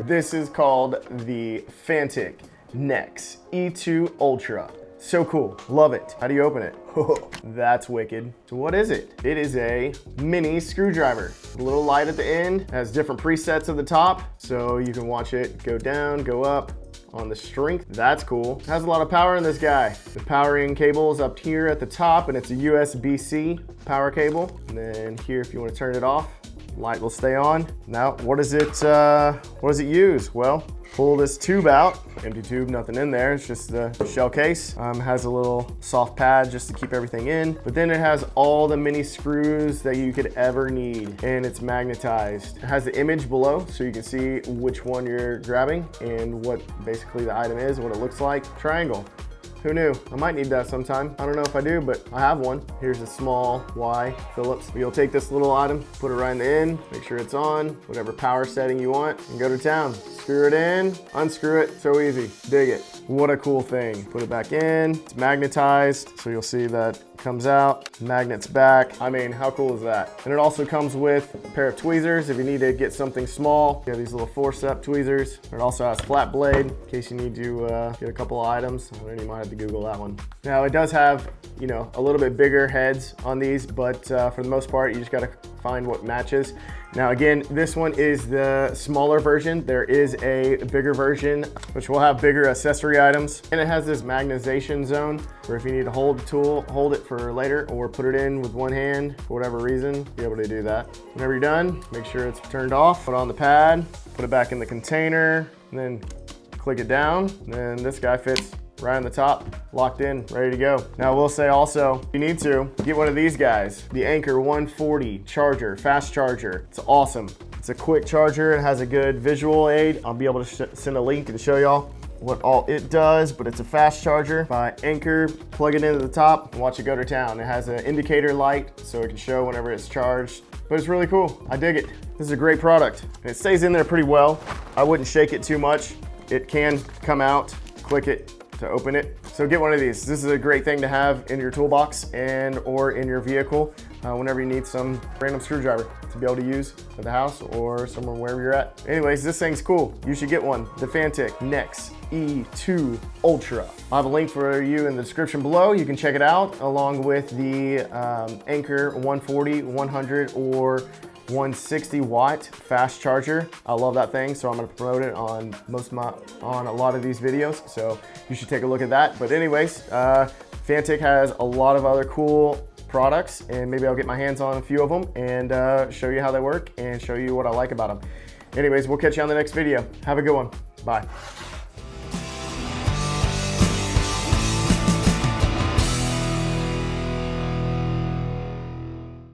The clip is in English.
This is called the FANTTIK NEX E2 ULTRA. So cool, love it. How do you open it? That's wicked. So what is it? It is a mini screwdriver. A little light at the end, has different presets at the top, so you can watch it go down, go up on the strength. That's cool. It has a lot of power in this guy. The powering cable is up here at the top, and it's a USB-C power cable. And then here, if you want to turn it off, light will stay on. Now, what does it use? Well, pull this tube out. Empty tube, nothing in there. It's just the shell case. Has a little soft pad just to keep everything in. But then it has all the mini screws that you could ever need, and it's magnetized. It has the image below, so you can see which one you're grabbing and what basically the item is, what it looks like. Triangle. Who knew? I might need that sometime. I don't know if I do, but I have one. Here's a small Y Phillips. You'll take this little item, put it right in the end, make sure it's on, whatever power setting you want, and go to town. Screw it in, unscrew it, so easy. Dig it. What a cool thing. Put it back in, it's magnetized, so you'll see that it comes out, magnets back. I mean, how cool is that? And it also comes with a pair of tweezers if you need to get something small. You have these little forceps tweezers. It also has flat blade in case you need to get a couple of items. Then you might have to Google that one. Now it does have, you know, a little bit bigger heads on these, but for the most part, you just gotta find what matches. Now again, this one is the smaller version. There is a bigger version, which will have bigger accessory items. And it has this magnetization zone where if you need to hold the tool, hold it for later, or put it in with one hand for whatever reason, be able to do that. Whenever you're done, make sure it's turned off, put it on the pad, put it back in the container, and then click it down. And then this guy fits right on the top, locked in, ready to go. Now I will say also, if you need to, get one of these guys, the Anker 140 charger, fast charger. It's awesome. It's a quick charger, it has a good visual aid. I'll be able to send a link and show y'all what all it does, but it's a fast charger by Anker. Plug it into the top and watch it go to town. It has an indicator light so it can show whenever it's charged, but it's really cool. I dig it. This is a great product. And it stays in there pretty well. I wouldn't shake it too much. It can come out, click it to open it. So get one of these. This is a great thing to have in your toolbox and or in your vehicle whenever you need some random screwdriver to be able to use at the house or somewhere wherever you're at. Anyways, this thing's cool. You should get one. The FANTTIK NEX E2 ULTRA. I'll have a link for you in the description below. You can check it out along with the Anker 140, 100, or 160 watt fast charger. I love that thing, so I'm going to promote it on on a lot of these videos, so you should take a look at that. But anyways, FANTTIK has a lot of other cool products, and maybe I'll get my hands on a few of them and show you how they work and show you what I like about them. Anyways, we'll catch you on the next video. Have a good one. Bye.